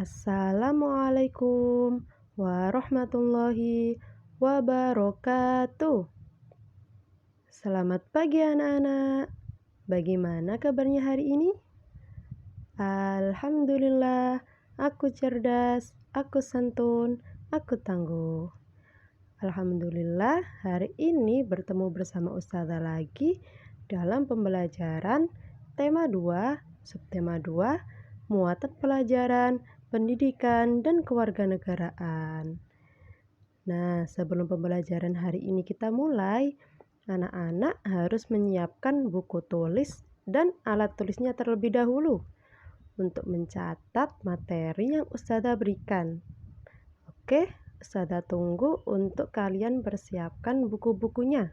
Assalamualaikum warahmatullahi wabarakatuh. Selamat pagi anak-anak. Bagaimana kabarnya hari ini? Alhamdulillah, aku cerdas, aku santun, aku tangguh. Alhamdulillah, hari ini bertemu bersama Ustazah lagi dalam pembelajaran tema 2, subtema 2, muatan pelajaran, pendidikan, dan kewarganegaraan. Nah, sebelum pembelajaran hari ini kita mulai, anak-anak harus menyiapkan buku tulis dan alat tulisnya terlebih dahulu untuk mencatat materi yang Ustazah berikan. Oke, Ustazah tunggu untuk kalian persiapkan buku-bukunya.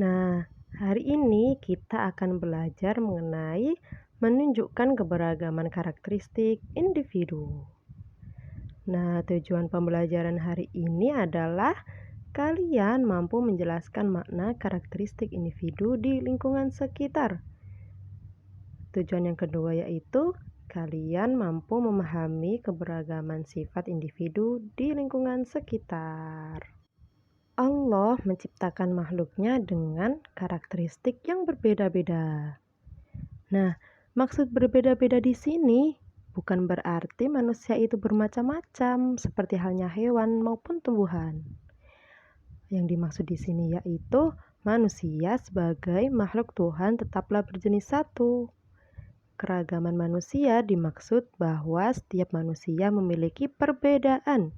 Nah, hari ini kita akan belajar mengenai menunjukkan keberagaman karakteristik individu. Nah, tujuan pembelajaran hari ini adalah kalian mampu menjelaskan makna karakteristik individu di lingkungan sekitar. Tujuan yang kedua yaitu kalian mampu memahami keberagaman sifat individu di lingkungan sekitar. Allah menciptakan makhluknya dengan karakteristik yang berbeda-beda. Nah, maksud berbeda-beda di sini bukan berarti manusia itu bermacam-macam seperti halnya hewan maupun tumbuhan. Yang dimaksud di sini yaitu manusia sebagai makhluk Tuhan tetaplah berjenis satu. Keragaman manusia dimaksud bahwa setiap manusia memiliki perbedaan.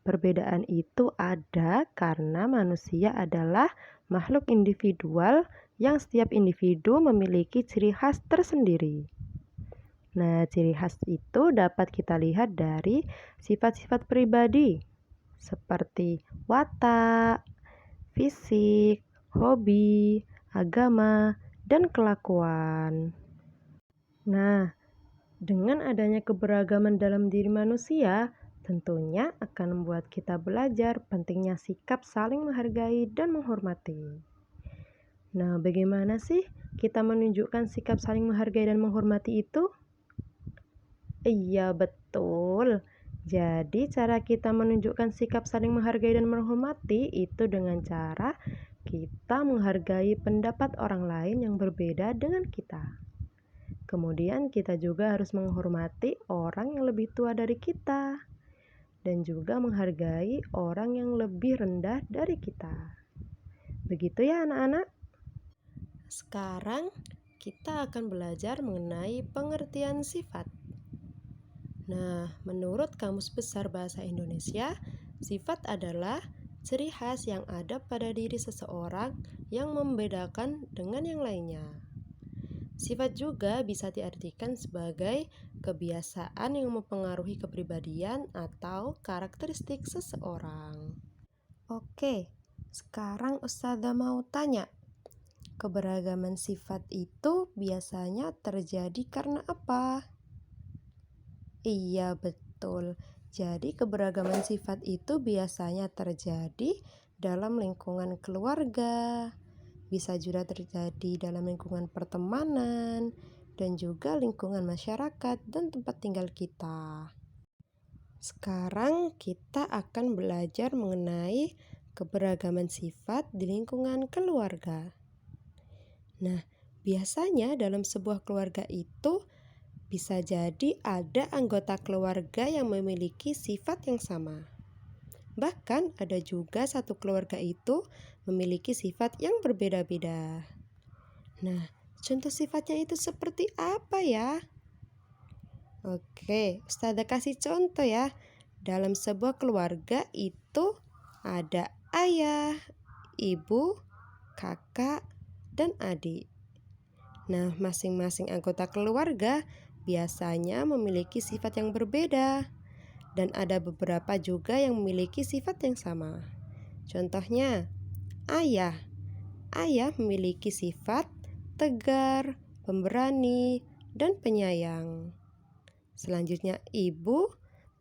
Perbedaan itu ada karena manusia adalah makhluk individual yang setiap individu memiliki ciri khas tersendiri. Nah, ciri khas itu dapat kita lihat dari sifat-sifat pribadi seperti watak, fisik, hobi, agama, dan kelakuan. Nah, dengan adanya keberagaman dalam diri manusia, tentunya akan membuat kita belajar pentingnya sikap saling menghargai dan menghormati. Nah, bagaimana sih kita menunjukkan sikap saling menghargai dan menghormati itu? Iya, betul. Jadi, cara kita menunjukkan sikap saling menghargai dan menghormati itu dengan cara kita menghargai pendapat orang lain yang berbeda dengan kita. Kemudian kita juga harus menghormati orang yang lebih tua dari kita dan juga menghargai orang yang lebih rendah dari kita. Begitu ya anak-anak? Sekarang kita akan belajar mengenai pengertian sifat. Nah, menurut Kamus Besar Bahasa Indonesia, sifat adalah ciri khas yang ada pada diri seseorang yang membedakan dengan yang lainnya. Sifat juga bisa diartikan sebagai kebiasaan yang mempengaruhi kepribadian atau karakteristik seseorang. Oke, sekarang Ustazah mau tanya, keberagaman sifat itu biasanya terjadi karena apa? Iya, betul. Jadi keberagaman sifat itu biasanya terjadi dalam lingkungan keluarga, bisa juga terjadi dalam lingkungan pertemanan, dan juga lingkungan masyarakat dan tempat tinggal kita. Sekarang kita akan belajar mengenai keberagaman sifat di lingkungan keluarga. Nah, biasanya dalam sebuah keluarga itu bisa jadi ada anggota keluarga yang memiliki sifat yang sama. Bahkan ada juga satu keluarga itu memiliki sifat yang berbeda-beda. Nah, contoh sifatnya itu seperti apa ya? Oke, Ustazah kasih contoh ya. Dalam sebuah keluarga itu ada ayah, ibu, kakak, dan adik. Nah, masing-masing anggota keluarga biasanya memiliki sifat yang berbeda. Dan ada beberapa juga yang memiliki sifat yang sama. Contohnya, ayah. Ayah memiliki sifat tegar, pemberani, dan penyayang. Selanjutnya, ibu.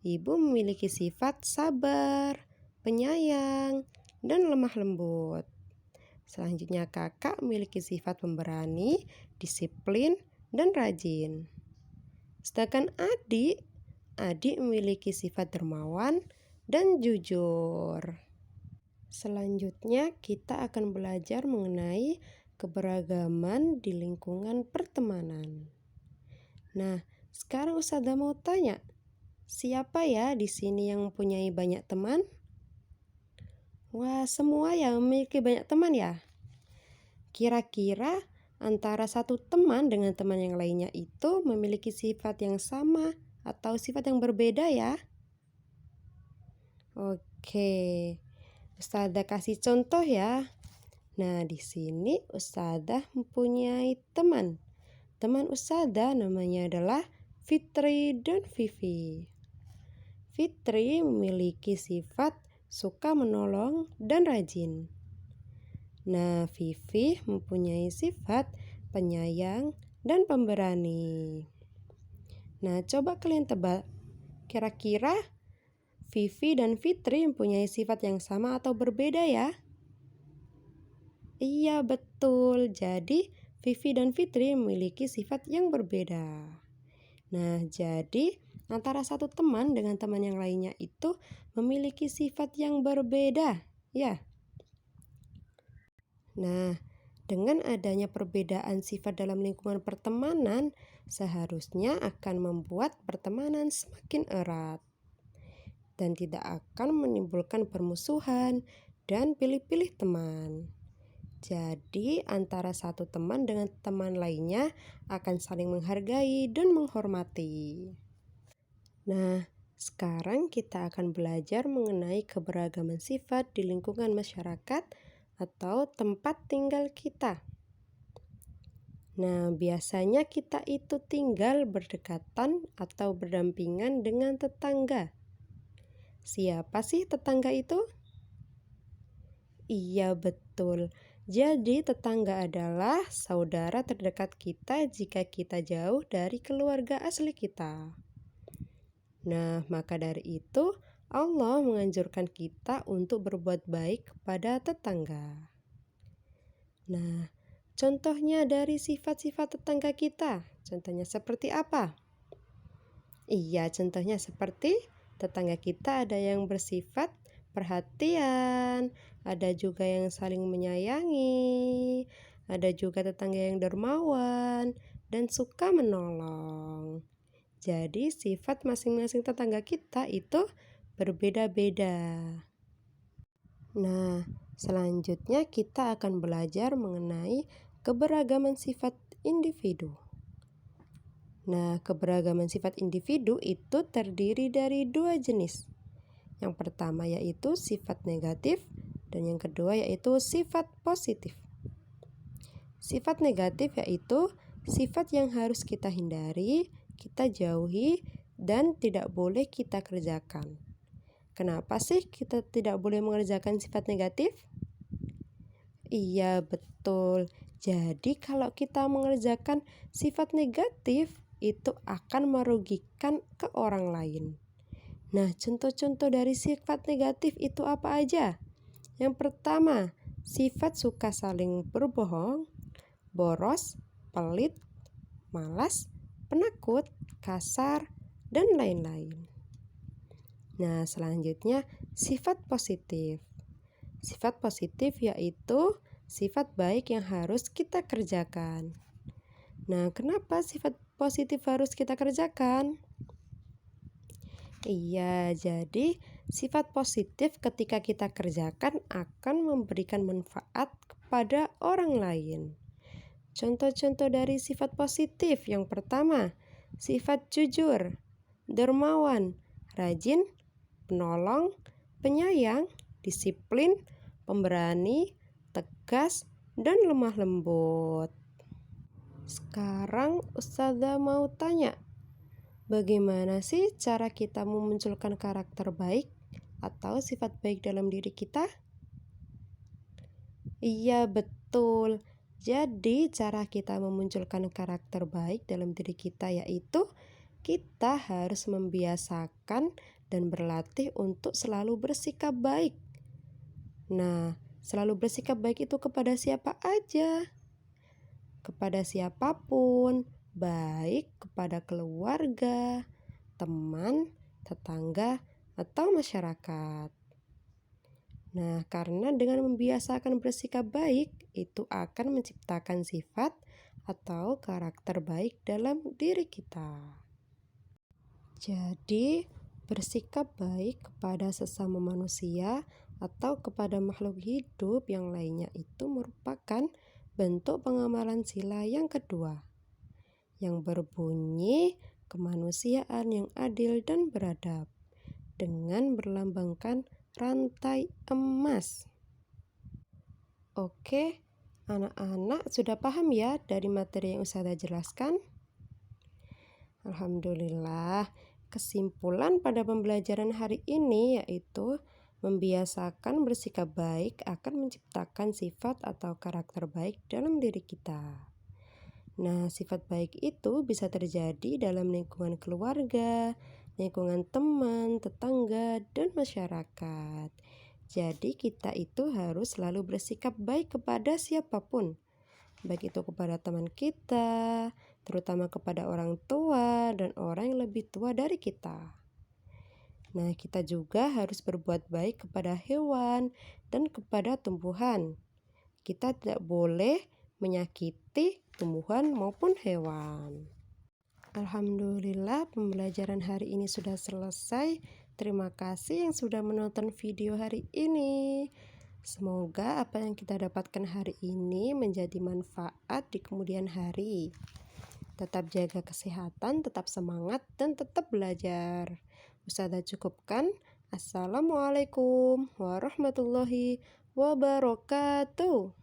Ibu memiliki sifat sabar, penyayang, dan lemah lembut. Selanjutnya, kakak memiliki sifat pemberani, disiplin, dan rajin. Sedangkan adik memiliki sifat dermawan dan jujur. Selanjutnya kita akan belajar mengenai keberagaman di lingkungan pertemanan. Nah, sekarang Ustazah mau tanya, siapa ya di sini yang mempunyai banyak teman? Wah, semua yang memiliki banyak teman ya? Kira-kira antara satu teman dengan teman yang lainnya itu memiliki sifat yang sama atau sifat yang berbeda ya? Oke, Ustazah kasih contoh ya. Nah, di sini Ustazah mempunyai teman. Teman Ustazah namanya adalah Fitri dan Vivi. Fitri memiliki sifat suka menolong dan rajin. Nah, Vivi mempunyai sifat penyayang dan pemberani. Nah, coba kalian tebak, kira-kira Vivi dan Fitri mempunyai sifat yang sama atau berbeda ya? Iya, betul. Jadi, Vivi dan Fitri memiliki sifat yang berbeda. Nah, jadi antara satu teman dengan teman yang lainnya itu memiliki sifat yang berbeda, ya. Nah, dengan adanya perbedaan sifat dalam lingkungan pertemanan, seharusnya akan membuat pertemanan semakin erat dan tidak akan menimbulkan permusuhan dan pilih-pilih teman. Jadi, antara satu teman dengan teman lainnya akan saling menghargai dan menghormati. Nah, sekarang kita akan belajar mengenai keberagaman sifat di lingkungan masyarakat atau tempat tinggal kita. Nah, biasanya kita itu tinggal berdekatan atau berdampingan dengan tetangga. Siapa sih tetangga itu? Iya, betul. Jadi, tetangga adalah saudara terdekat kita jika kita jauh dari keluarga asli kita. Nah, maka dari itu, Allah menganjurkan kita untuk berbuat baik kepada tetangga. Nah, contohnya dari sifat-sifat tetangga kita, contohnya seperti apa? Iya, contohnya seperti tetangga kita ada yang bersifat perhatian, ada juga yang saling menyayangi, ada juga tetangga yang dermawan dan suka menolong. Jadi sifat masing-masing tetangga kita itu berbeda-beda. Nah, selanjutnya kita akan belajar mengenai keberagaman sifat individu. Nah, keberagaman sifat individu itu terdiri dari dua jenis. Yang pertama yaitu sifat negatif dan yang kedua yaitu sifat positif. Sifat negatif yaitu sifat yang harus kita hindari, kita jauhi, dan tidak boleh kita kerjakan. Kenapa sih kita tidak boleh mengerjakan sifat negatif? Iya, betul. Jadi kalau kita mengerjakan sifat negatif, itu akan merugikan ke orang lain. Nah, contoh-contoh dari sifat negatif itu apa aja? Yang pertama, sifat suka saling berbohong, boros, pelit, malas, penakut, kasar, dan lain-lain. Nah, selanjutnya sifat positif. Sifat positif yaitu sifat baik yang harus kita kerjakan. Nah, kenapa sifat positif harus kita kerjakan? Iya, jadi sifat positif ketika kita kerjakan akan memberikan manfaat kepada orang lain. Contoh-contoh dari sifat positif yang pertama, sifat jujur, dermawan, rajin, penolong, penyayang, disiplin, pemberani, tegas, dan lemah lembut. Sekarang Ustazah mau tanya, bagaimana sih cara kita memunculkan karakter baik atau sifat baik dalam diri kita? Iya, betul. Jadi, cara kita memunculkan karakter baik dalam diri kita yaitu kita harus membiasakan dan berlatih untuk selalu bersikap baik. Nah, selalu bersikap baik itu kepada siapa aja? Kepada siapapun, baik kepada keluarga, teman, tetangga, atau masyarakat. Nah, karena dengan membiasakan bersikap baik, itu akan menciptakan sifat atau karakter baik dalam diri kita. Jadi, bersikap baik kepada sesama manusia atau kepada makhluk hidup yang lainnya itu merupakan bentuk pengamalan sila yang kedua, yang berbunyi kemanusiaan yang adil dan beradab, dengan berlambangkan rantai emas. Oke, anak-anak sudah paham ya dari materi yang Ustazah jelaskan? Alhamdulillah, kesimpulan pada pembelajaran hari ini yaitu membiasakan bersikap baik akan menciptakan sifat atau karakter baik dalam diri kita. Nah, sifat baik itu bisa terjadi dalam lingkungan keluarga, lingkungan teman, tetangga, dan masyarakat. Jadi kita itu harus selalu bersikap baik kepada siapapun, baik itu kepada teman kita, terutama kepada orang tua dan orang yang lebih tua dari kita. Nah, kita juga harus berbuat baik kepada hewan dan kepada tumbuhan. Kita tidak boleh menyakiti tumbuhan maupun hewan. Alhamdulillah, pembelajaran hari ini sudah selesai. Terima kasih yang sudah menonton video hari ini. Semoga apa yang kita dapatkan hari ini menjadi manfaat di kemudian hari. Tetap jaga kesehatan, tetap semangat, dan tetap belajar. Ustazah cukupkan. Assalamualaikum warahmatullahi wabarakatuh.